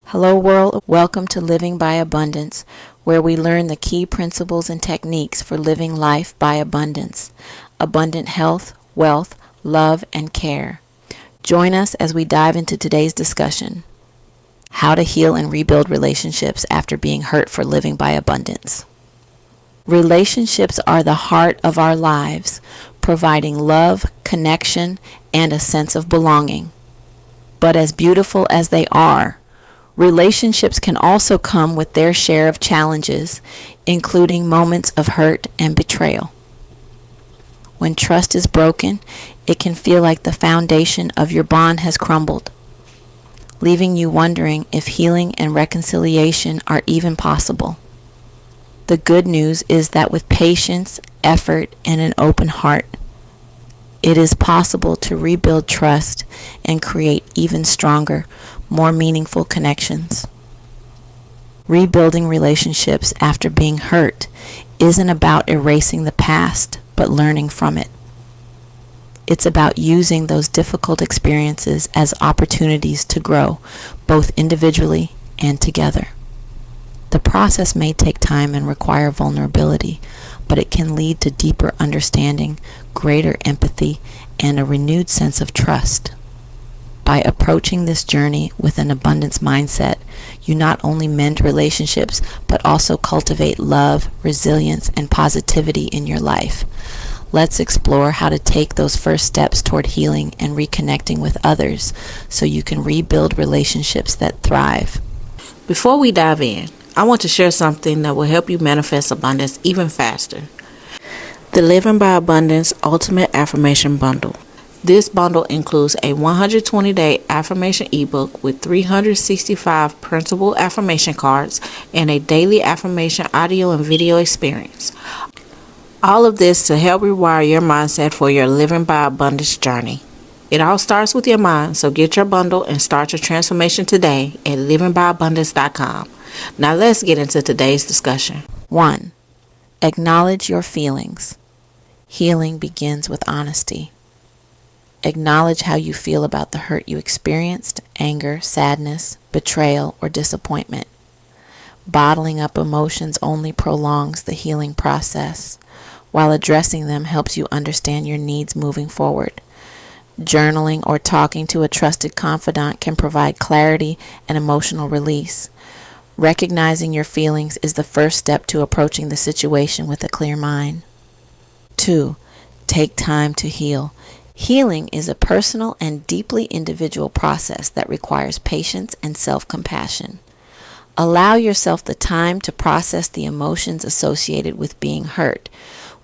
Hello world, welcome to Living by Abundance, where we learn the key principles and techniques for living life by abundance. Abundant health, wealth, love, and care. Join us as we dive into today's discussion. How to heal and rebuild relationships after being hurt for living by abundance. Relationships are the heart of our lives, providing love, connection, and a sense of belonging. But as beautiful as they are, relationships can also come with their share of challenges, including moments of hurt and betrayal. When trust is broken, it can feel like the foundation of your bond has crumbled, leaving you wondering if healing and reconciliation are even possible. The good news is that with patience, effort, and an open heart, it is possible to rebuild trust and create even stronger, more meaningful connections. Rebuilding relationships after being hurt isn't about erasing the past, but learning from it. It's about using those difficult experiences as opportunities to grow, both individually and together. The process may take time and require vulnerability, but it can lead to deeper understanding, greater empathy, and a renewed sense of trust. By approaching this journey with an abundance mindset, you not only mend relationships, but also cultivate love, resilience, and positivity in your life. Let's explore how to take those first steps toward healing and reconnecting with others so you can rebuild relationships that thrive. Before we dive in, I want to share something that will help you manifest abundance even faster. The Living by Abundance Ultimate Affirmation Bundle. This bundle includes a 120-day affirmation ebook with 365 printable affirmation cards and a daily affirmation audio and video experience. All of this to help rewire your mindset for your Living by Abundance journey. It all starts with your mind, so get your bundle and start your transformation today at livingbyabundance.com. Now let's get into today's discussion. 1. Acknowledge your feelings. Healing begins with honesty. Acknowledge how you feel about the hurt you experienced, anger, sadness, betrayal, or disappointment. Bottling up emotions only prolongs the healing process, while addressing them helps you understand your needs moving forward. Journaling or talking to a trusted confidant can provide clarity and emotional release. Recognizing your feelings is the first step to approaching the situation with a clear mind. 2. Take time to heal. Healing is a personal and deeply individual process that requires patience and self-compassion. Allow yourself the time to process the emotions associated with being hurt,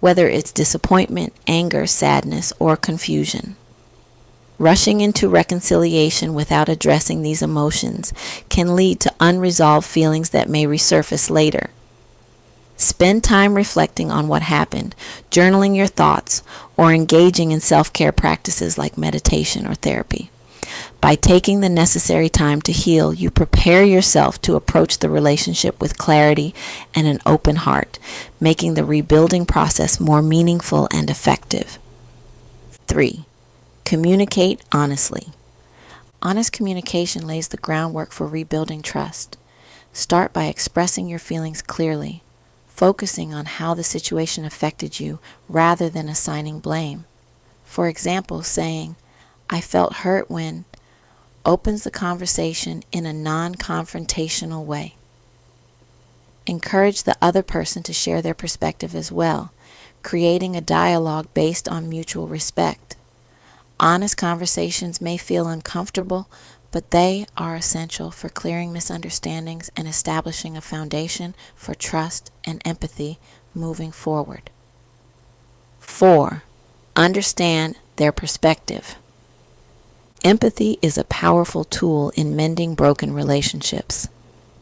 whether it's disappointment, anger, sadness, or confusion. Rushing into reconciliation without addressing these emotions can lead to unresolved feelings that may resurface later. Spend time reflecting on what happened, journaling your thoughts, or engaging in self-care practices like meditation or therapy. By taking the necessary time to heal, you prepare yourself to approach the relationship with clarity and an open heart, making the rebuilding process more meaningful and effective. 3. Communicate honestly. Honest communication lays the groundwork for rebuilding trust. Start by expressing your feelings clearly, focusing on how the situation affected you rather than assigning blame. For example, saying, "I felt hurt when," opens the conversation in a non-confrontational way. Encourage the other person to share their perspective as well, creating a dialogue based on mutual respect. Honest conversations may feel uncomfortable, but they are essential for clearing misunderstandings and establishing a foundation for trust and empathy moving forward. 4. Understand their perspective. Empathy is a powerful tool in mending broken relationships.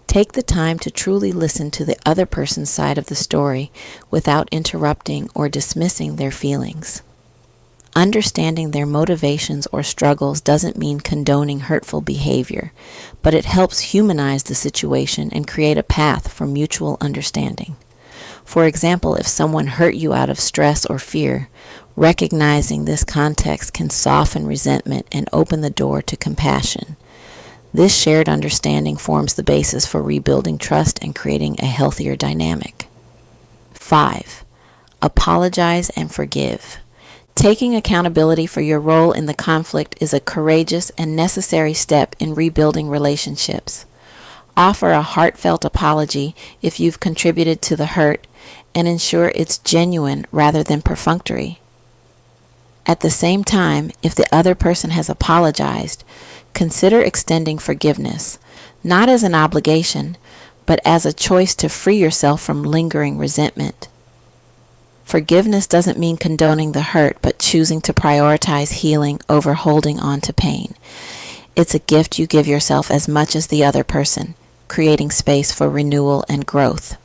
Take the time to truly listen to the other person's side of the story without interrupting or dismissing their feelings. Understanding their motivations or struggles doesn't mean condoning hurtful behavior, but it helps humanize the situation and create a path for mutual understanding. For example, if someone hurt you out of stress or fear, recognizing this context can soften resentment and open the door to compassion. This shared understanding forms the basis for rebuilding trust and creating a healthier dynamic. 5. Apologize and forgive. Taking accountability for your role in the conflict is a courageous and necessary step in rebuilding relationships. Offer a heartfelt apology if you've contributed to the hurt, and ensure it's genuine rather than perfunctory. At the same time, if the other person has apologized, consider extending forgiveness, not as an obligation, but as a choice to free yourself from lingering resentment. Forgiveness doesn't mean condoning the hurt, but choosing to prioritize healing over holding on to pain. It's a gift you give yourself as much as the other person, creating space for renewal and growth.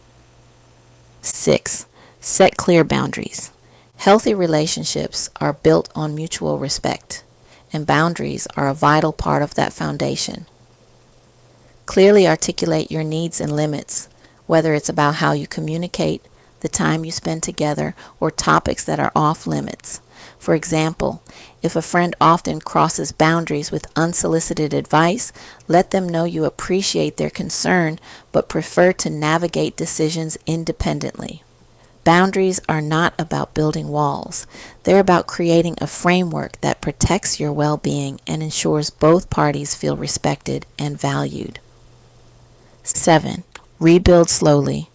6. Set clear boundaries. Healthy relationships are built on mutual respect, and boundaries are a vital part of that foundation. Clearly articulate your needs and limits, whether it's about how you communicate, the time you spend together, or topics that are off limits. For example, if a friend often crosses boundaries with unsolicited advice, let them know you appreciate their concern but prefer to navigate decisions independently. Boundaries are not about building walls. They're about creating a framework that protects your well-being and ensures both parties feel respected and valued. 7. Rebuild slowly.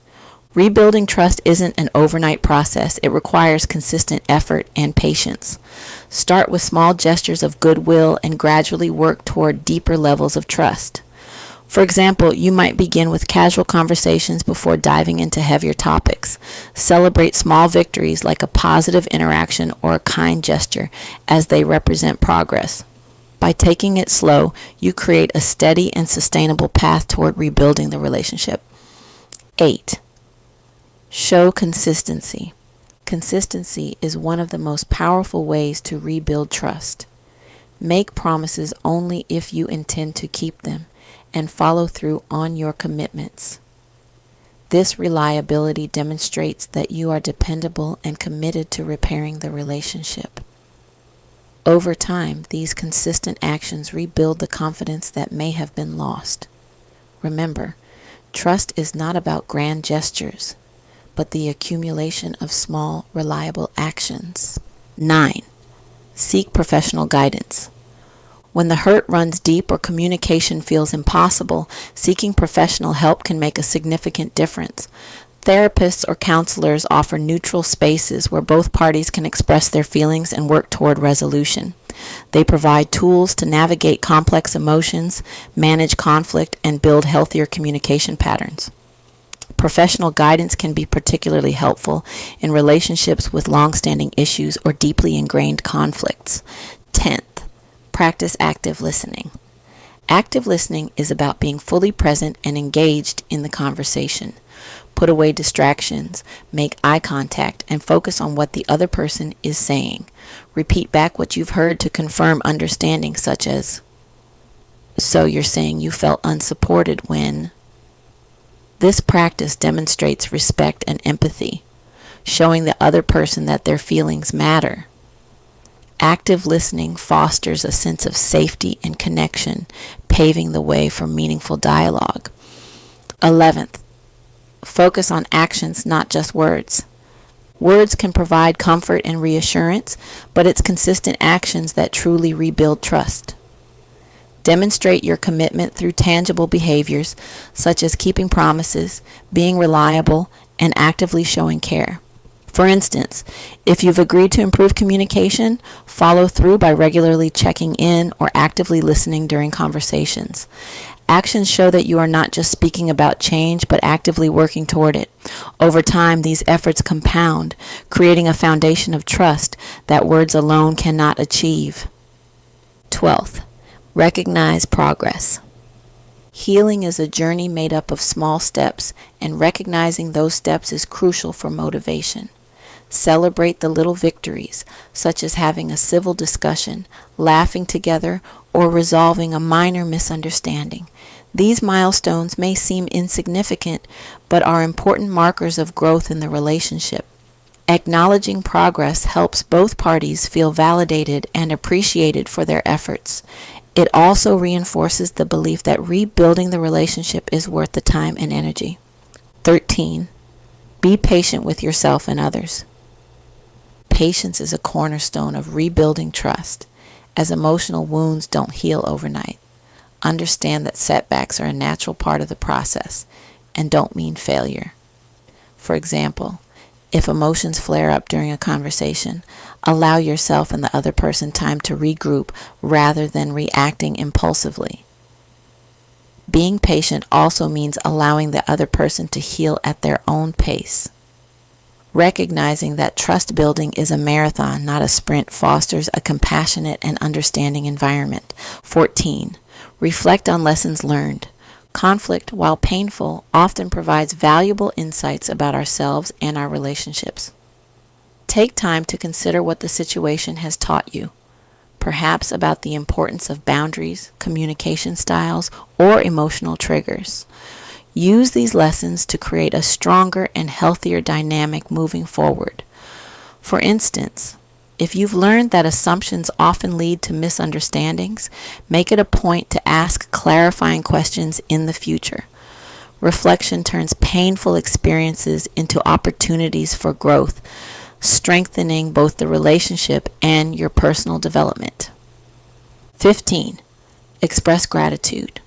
Rebuilding trust isn't an overnight process. It requires consistent effort and patience. Start with small gestures of goodwill and gradually work toward deeper levels of trust. For example, you might begin with casual conversations before diving into heavier topics. Celebrate small victories like a positive interaction or a kind gesture, as they represent progress. By taking it slow, you create a steady and sustainable path toward rebuilding the relationship. 8. Show consistency. Consistency is one of the most powerful ways to rebuild trust. Make promises only if you intend to keep them, and follow through on your commitments. This reliability demonstrates that you are dependable and committed to repairing the relationship. Over time, these consistent actions rebuild the confidence that may have been lost. Remember, trust is not about grand gestures, but the accumulation of small, reliable actions. 9. Seek professional guidance. When the hurt runs deep or communication feels impossible, seeking professional help can make a significant difference. Therapists or counselors offer neutral spaces where both parties can express their feelings and work toward resolution. They provide tools to navigate complex emotions, manage conflict, and build healthier communication patterns. Professional guidance can be particularly helpful in relationships with long-standing issues or deeply ingrained conflicts. 10th, practice active listening. Active listening is about being fully present and engaged in the conversation. Put away distractions, make eye contact, and focus on what the other person is saying. Repeat back what you've heard to confirm understanding, such as, "So you're saying you felt unsupported when..." This practice demonstrates respect and empathy, showing the other person that their feelings matter. Active listening fosters a sense of safety and connection, paving the way for meaningful dialogue. 11th, focus on actions, not just words. Words can provide comfort and reassurance, but it's consistent actions that truly rebuild trust. Demonstrate your commitment through tangible behaviors, such as keeping promises, being reliable, and actively showing care. For instance, if you've agreed to improve communication, follow through by regularly checking in or actively listening during conversations. Actions show that you are not just speaking about change, but actively working toward it. Over time, these efforts compound, creating a foundation of trust that words alone cannot achieve. 12th, recognize progress. Healing is a journey made up of small steps, and recognizing those steps is crucial for motivation. Celebrate the little victories, such as having a civil discussion, laughing together, or resolving a minor misunderstanding. These milestones may seem insignificant, but are important markers of growth in the relationship. Acknowledging progress helps both parties feel validated and appreciated for their efforts. It also reinforces the belief that rebuilding the relationship is worth the time and energy. 13. Be patient with yourself and others. Patience is a cornerstone of rebuilding trust, as emotional wounds don't heal overnight. Understand that setbacks are a natural part of the process and don't mean failure. For example, if emotions flare up during a conversation, allow yourself and the other person time to regroup rather than reacting impulsively. Being patient also means allowing the other person to heal at their own pace. Recognizing that trust building is a marathon, not a sprint, fosters a compassionate and understanding environment. 14. Reflect on lessons learned. Conflict, while painful, often provides valuable insights about ourselves and our relationships. Take time to consider what the situation has taught you, perhaps about the importance of boundaries, communication styles, or emotional triggers. Use these lessons to create a stronger and healthier dynamic moving forward. For instance, if you've learned that assumptions often lead to misunderstandings, make it a point to ask clarifying questions in the future. Reflection turns painful experiences into opportunities for growth, strengthening both the relationship and your personal development. 15. Express gratitude.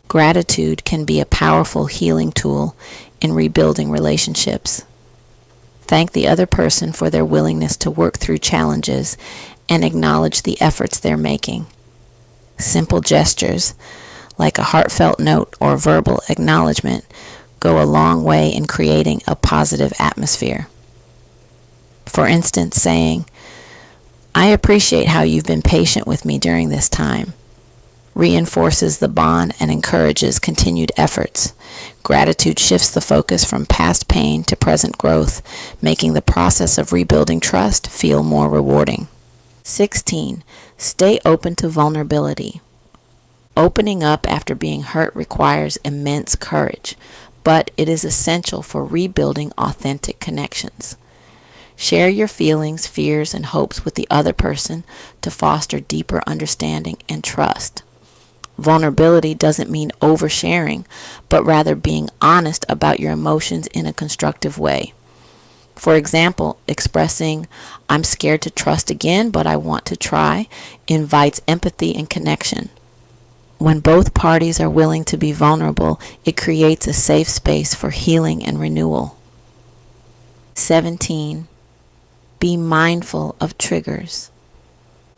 Gratitude can be a powerful healing tool in rebuilding relationships. Thank the other person for their willingness to work through challenges and acknowledge the efforts they're making. Simple gestures, like a heartfelt note or verbal acknowledgement, go a long way in creating a positive atmosphere. For instance, saying, "I appreciate how you've been patient with me during this time," reinforces the bond and encourages continued efforts. Gratitude shifts the focus from past pain to present growth, making the process of rebuilding trust feel more rewarding. 16. Stay open to vulnerability. Opening up after being hurt requires immense courage, but it is essential for rebuilding authentic connections. Share your feelings, fears, and hopes with the other person to foster deeper understanding and trust. Vulnerability doesn't mean oversharing, but rather being honest about your emotions in a constructive way. For example, expressing, "I'm scared to trust again, but I want to try," invites empathy and connection. When both parties are willing to be vulnerable, it creates a safe space for healing and renewal. 17. Be mindful of triggers.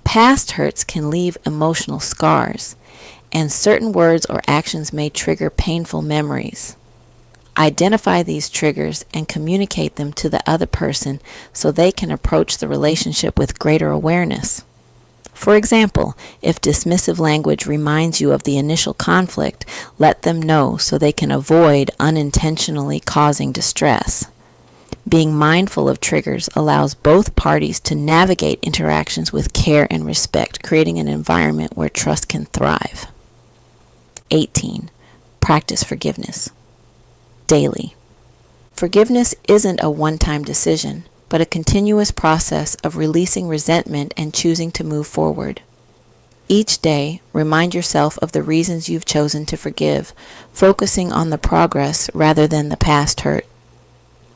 Past hurts can leave emotional scars, and certain words or actions may trigger painful memories. Identify these triggers and communicate them to the other person so they can approach the relationship with greater awareness. For example, if dismissive language reminds you of the initial conflict, let them know so they can avoid unintentionally causing distress. Being mindful of triggers allows both parties to navigate interactions with care and respect, creating an environment where trust can thrive. 18. Practice forgiveness daily. Forgiveness isn't a one-time decision, but a continuous process of releasing resentment and choosing to move forward. Each day, remind yourself of the reasons you've chosen to forgive, focusing on the progress rather than the past hurt.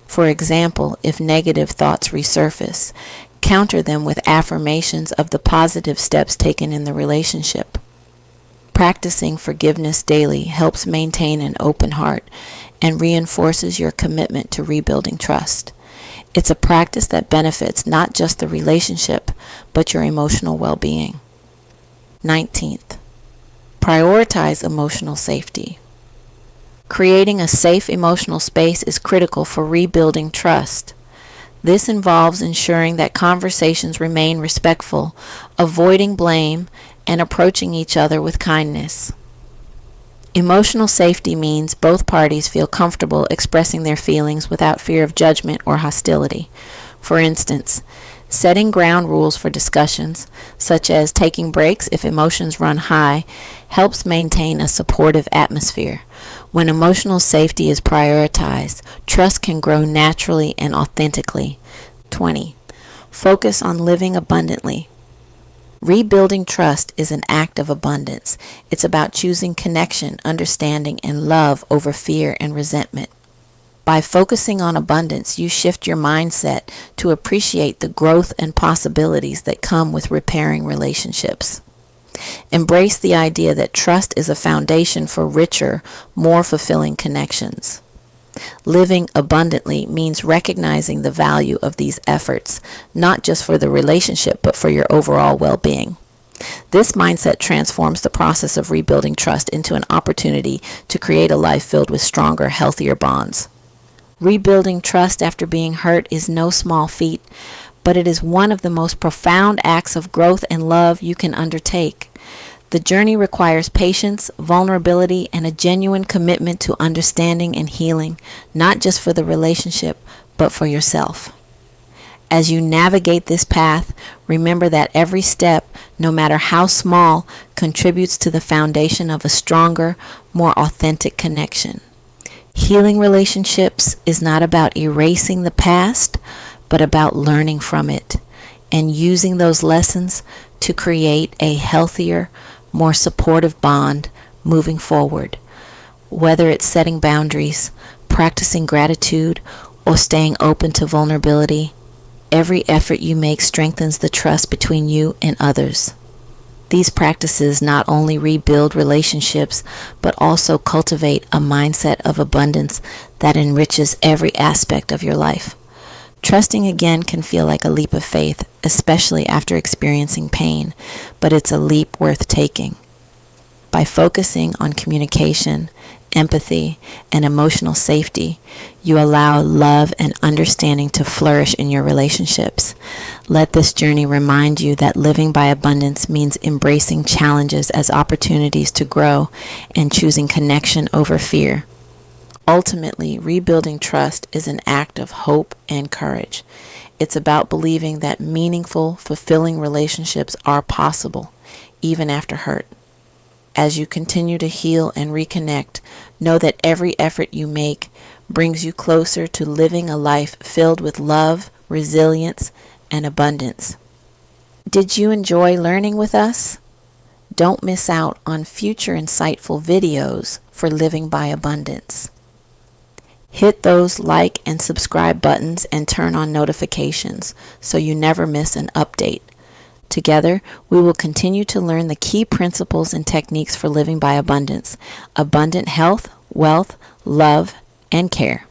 For example, if negative thoughts resurface, counter them with affirmations of the positive steps taken in the relationship. Practicing forgiveness daily helps maintain an open heart and reinforces your commitment to rebuilding trust. It's a practice that benefits not just the relationship, but your emotional well-being. 19th, prioritize emotional safety. Creating a safe emotional space is critical for rebuilding trust. This involves ensuring that conversations remain respectful, avoiding blame, and approaching each other with kindness. Emotional safety means both parties feel comfortable expressing their feelings without fear of judgment or hostility. For instance, setting ground rules for discussions, such as taking breaks if emotions run high, helps maintain a supportive atmosphere. When emotional safety is prioritized, trust can grow naturally and authentically. 20. Focus on living abundantly. Rebuilding trust is an act of abundance. It's about choosing connection, understanding, and love over fear and resentment. By focusing on abundance, you shift your mindset to appreciate the growth and possibilities that come with repairing relationships. Embrace the idea that trust is a foundation for richer, more fulfilling connections. Living abundantly means recognizing the value of these efforts, not just for the relationship, but for your overall well-being. This mindset transforms the process of rebuilding trust into an opportunity to create a life filled with stronger, healthier bonds. Rebuilding trust after being hurt is no small feat, but it is one of the most profound acts of growth and love you can undertake. The journey requires patience, vulnerability, and a genuine commitment to understanding and healing, not just for the relationship, but for yourself. As you navigate this path, remember that every step, no matter how small, contributes to the foundation of a stronger, more authentic connection. Healing relationships is not about erasing the past, but about learning from it and using those lessons to create a healthier, more supportive bond moving forward. Whether it's setting boundaries, practicing gratitude, or staying open to vulnerability, every effort you make strengthens the trust between you and others. These practices not only rebuild relationships, but also cultivate a mindset of abundance that enriches every aspect of your life. Trusting again can feel like a leap of faith, especially after experiencing pain, but it's a leap worth taking. By focusing on communication, empathy, and emotional safety, you allow love and understanding to flourish in your relationships. Let this journey remind you that living by abundance means embracing challenges as opportunities to grow and choosing connection over fear. Ultimately, rebuilding trust is an act of hope and courage. It's about believing that meaningful, fulfilling relationships are possible, even after hurt. As you continue to heal and reconnect, know that every effort you make brings you closer to living a life filled with love, resilience, and abundance. Did you enjoy learning with us? Don't miss out on future insightful videos for Living by Abundance. Hit those like and subscribe buttons and turn on notifications so you never miss an update. Together, we will continue to learn the key principles and techniques for living by abundance, abundant health, wealth, love, and care.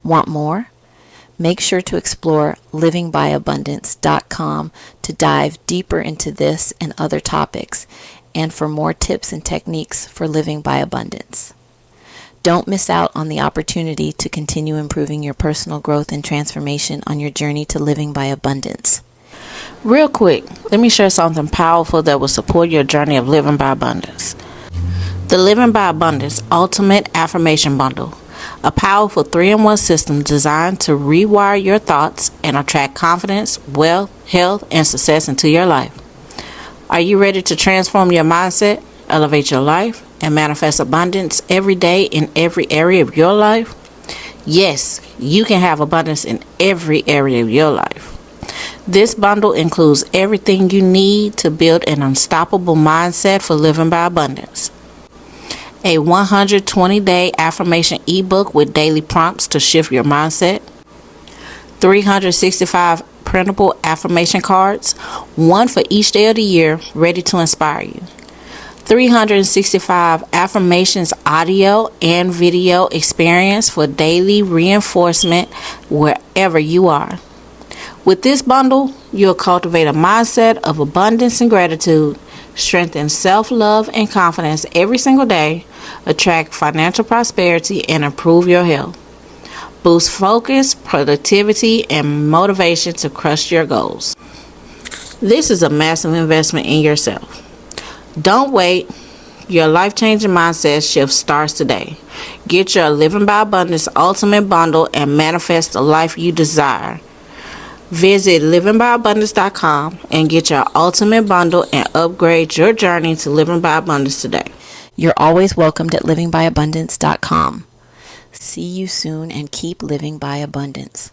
Want more? Make sure to explore livingbyabundance.com to dive deeper into this and other topics, and for more tips and techniques for living by abundance. Don't miss out on the opportunity to continue improving your personal growth and transformation on your journey to living by abundance. Real quick, let me share something powerful that will support your journey of living by abundance. The Living by Abundance Ultimate Affirmation Bundle, a powerful 3-in-1 system designed to rewire your thoughts and attract confidence, wealth, health, and success into your life. Are you ready to transform your mindset, elevate your life, and manifest abundance every day in every area of your life? Yes, you can have abundance in every area of your life. This bundle includes everything you need to build an unstoppable mindset for living by abundance. A 120-day affirmation ebook with daily prompts to shift your mindset. 365 printable affirmation cards, one for each day of the year, ready to inspire you. 365 affirmations audio and video experience for daily reinforcement wherever you are. With this bundle, you'll cultivate a mindset of abundance and gratitude, strengthen self-love and confidence every single day, attract financial prosperity, and improve your health. Boost focus, productivity, and motivation to crush your goals. This is a massive investment in yourself. Don't wait. Your life-changing mindset shift starts today. Get your Living by Abundance Ultimate Bundle and manifest the life you desire. Visit livingbyabundance.com and get your ultimate bundle and upgrade your journey to living by abundance today. You're always welcomed at livingbyabundance.com. See you soon and keep living by abundance.